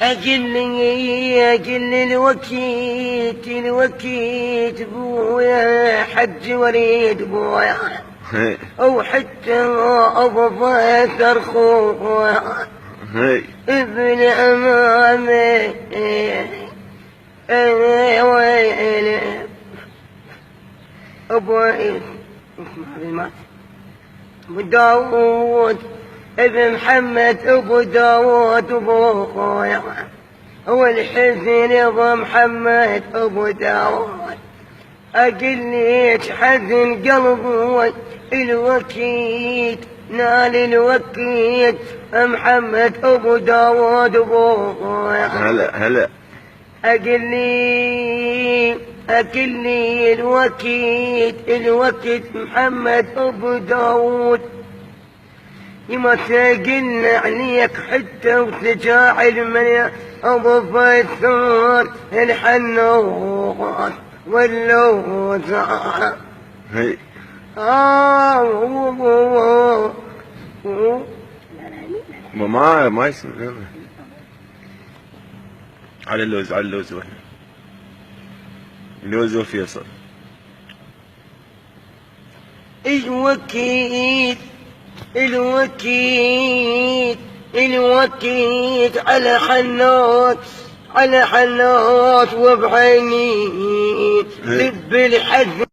أجل الوكيت بويا حج وليد بويا أو حتى أبو فاتر خويا ابن أمامي ويلي أبو داود ابن محمد أبو داود أبو خويا هو الحزن أبو محمد أبو داود أقليت حزن قلبي الوكيد نال الوكيد محمد أبو داود أبو خويا هلا أقلي الوكيد محمد أبو داود يما تقلنا عليك حتى وتجاعل من أبو فيصل الحنوط واللوز ما يسمع على اللوز اللوز وفيصل الوكيد على حنوط وبعيني لب الحزن